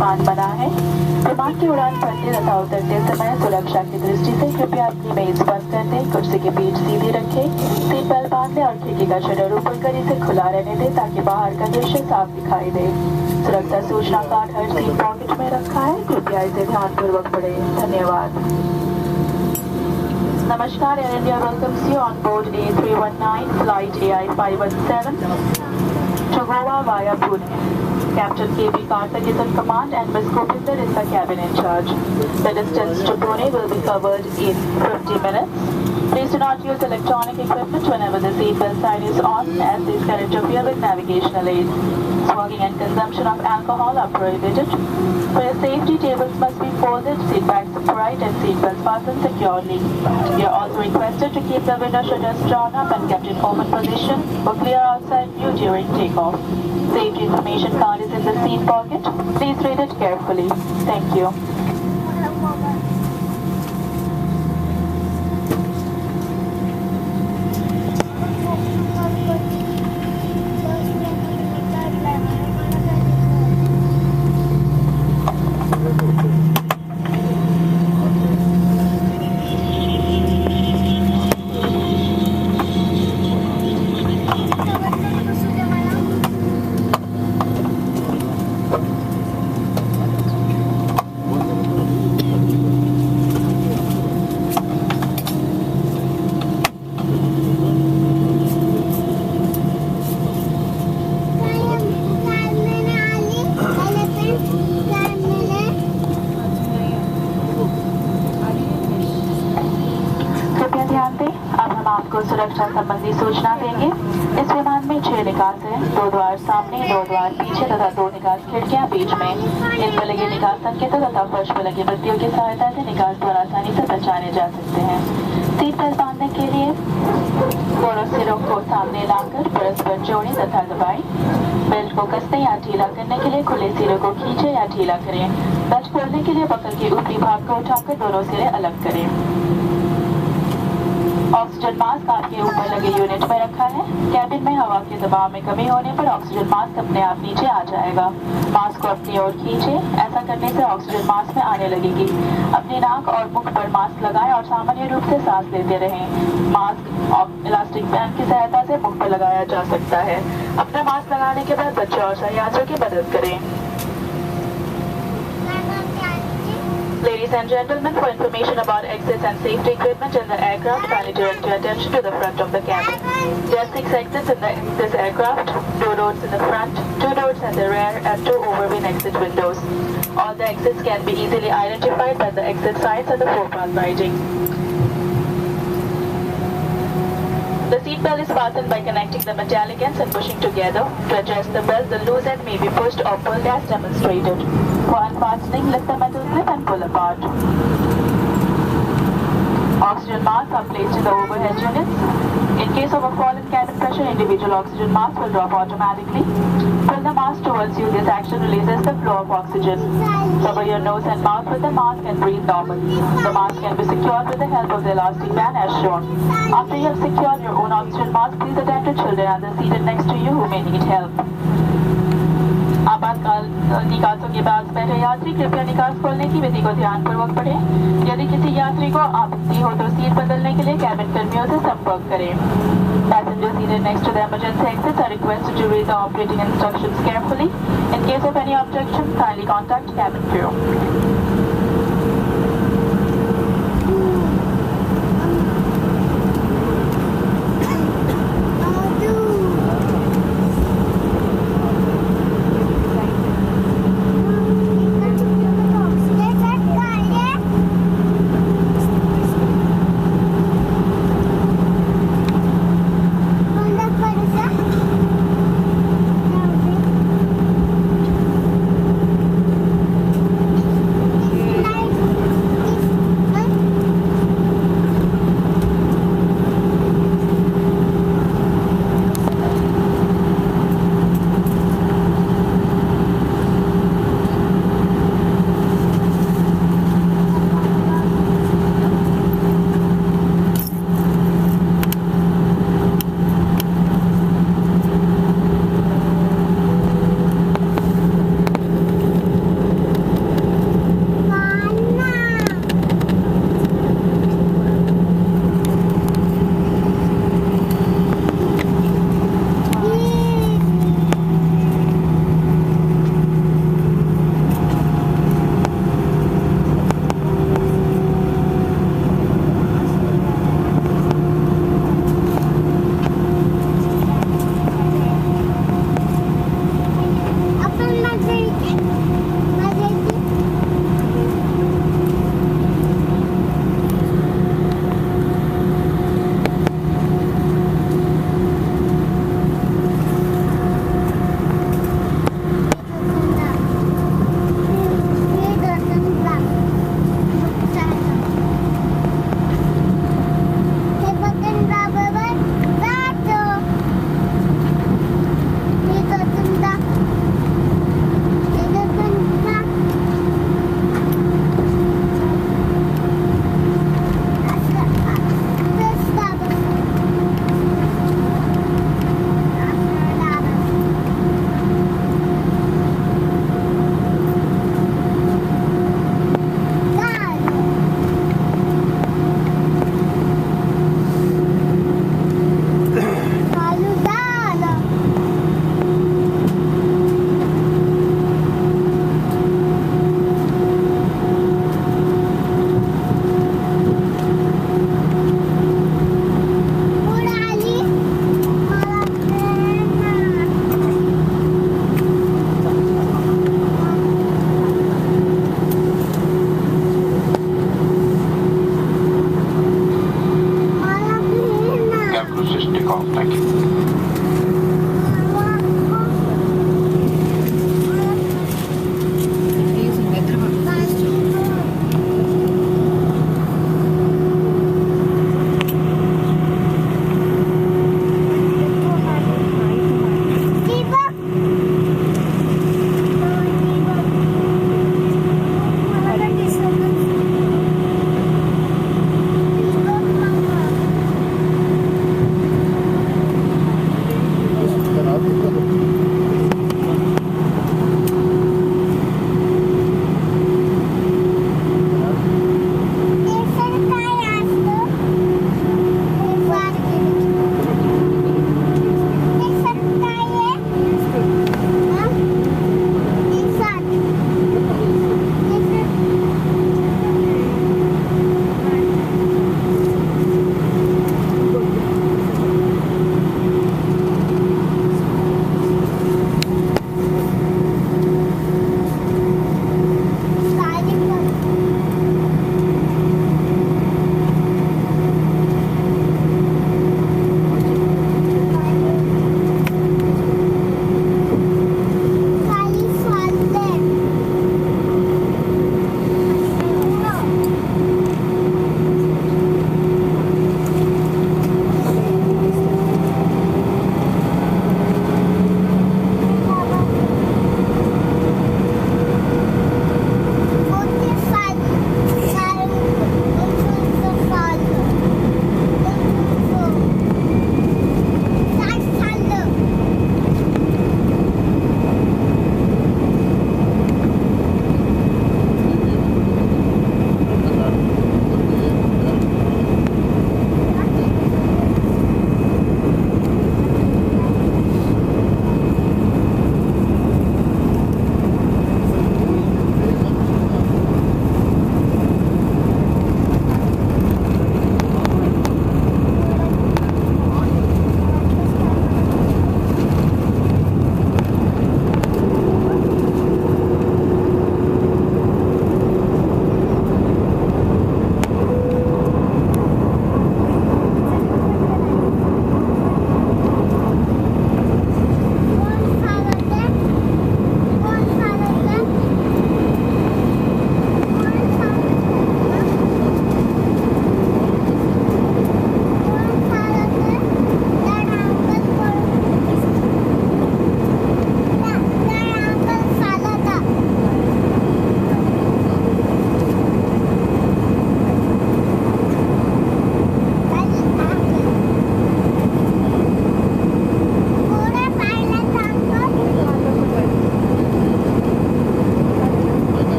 मान बना है। विमान की उड़ान भरते तथा उतरते समय सुरक्षा की दृष्टि से कृपया अपनी मेज बंद कर दें, कुर्सी की पीठ सीधी रखें, सीट बेल्ट बांध लें और खिड़की का शटर ऊपर कर इसे खुला रहने दें ताकि बाहर का दृश्य साफ दिखाई दे। सुरक्षा सूचना कार्ड हर सीट पॉकेट में रखा है, कृपया इसे ध्यानपूर्वक पढ़ें। धन्यवाद। Namaskar, Air India welcomes you on board A319 flight AI 517 to Goa via Pune. Captain K.B. Karthik is in command and Ms. Gopinder is the cabin in charge. The distance to Pune will be covered in 50 minutes. Please do not use electronic equipment whenever the seatbelt sign is on, as these can interfere with navigational aids. Smoking and consumption of alcohol are prohibited. For your safety, tables must be folded, seat backs upright and seatbelts fastened securely. You are also requested to keep the window shutters drawn up and kept in open position for clear outside view during takeoff. Safety information card is in the seat pocket. Please read it carefully. Thank you. अब हम आपको सुरक्षा संबंधी सूचना देंगे। इस विमान में 6 निकास हैं, 2 द्वार सामने, 2 द्वार पीछे तथा 2 निकास खिड़कियां बीच में। इन पर लगे निकास संकेतों तथा फर्श पर लगे बत्तियों की सहायता से निकास द्वार आसानी से पहचाने जा सकते हैं। सीट बेल्ट बांधने के लिए दोनों सिरों को सामने लाकर परस्पर जोड़ें तथा दबाएं। बेल्ट को कसने या ढीला करने के लिए खुले सिरे को खींचे या ढीला करें। बच खोलने के लिए बकल के ऊपरी भाग को उठाकर दोनों सिरे अलग करें। ऑक्सीजन मास्क आपके ऊपर लगे यूनिट में रखा है। कैबिन में हवा के दबाव में कमी होने पर ऑक्सीजन मास्क अपने आप नीचे आ जाएगा। मास्क को अपनी ओर खींचे, ऐसा करने से ऑक्सीजन मास्क में आने लगेगी। अपनी नाक और मुख पर मास्क लगाएं और सामान्य रूप से सांस लेते रहें। मास्क इलास्टिक बैंड की सहायता से मुख पर लगाया जा सकता है। अपना मास्क लगाने के बाद बच्चों और सहयात्रियों की मदद करें। Ladies and gentlemen, for information about access and safety equipment in the aircraft, kindly direct your attention to the front of the cabin. There are 6 exits in this aircraft, 2 doors in the front, 2 doors at the rear, and 2 overwing exit windows. All the exits can be easily identified by the exit signs and the footpath writing. The seat belt is fastened by connecting the metallic ends and pushing together. To adjust the belt, the loose end may be pushed or pulled as demonstrated. For unfastening, lift the metal clip and pull apart. Oxygen masks are placed in the overhead units. In case of a fall in cabin pressure, individual oxygen masks will drop automatically. Pull the mask towards you. This action releases the flow of oxygen. Cover your nose and mouth with the mask and breathe normally. The mask can be secured with the help of the elastic band as shown. After you have secured your own oxygen mask, please attend to children and those seated next to you who may need help. आपातकाल निकासों के बाद बैठे यात्री कृपया निकास खोलने की विधि को ध्यानपूर्वक पढ़ें। यदि किसी यात्री को आपत्ति हो तो सीट बदलने के लिए कैबिन कर्मियों से संपर्क करें। Passengers seated next to the emergency exits are requested to read the operating instructions carefully. In case of any objection, kindly contact cabin crew.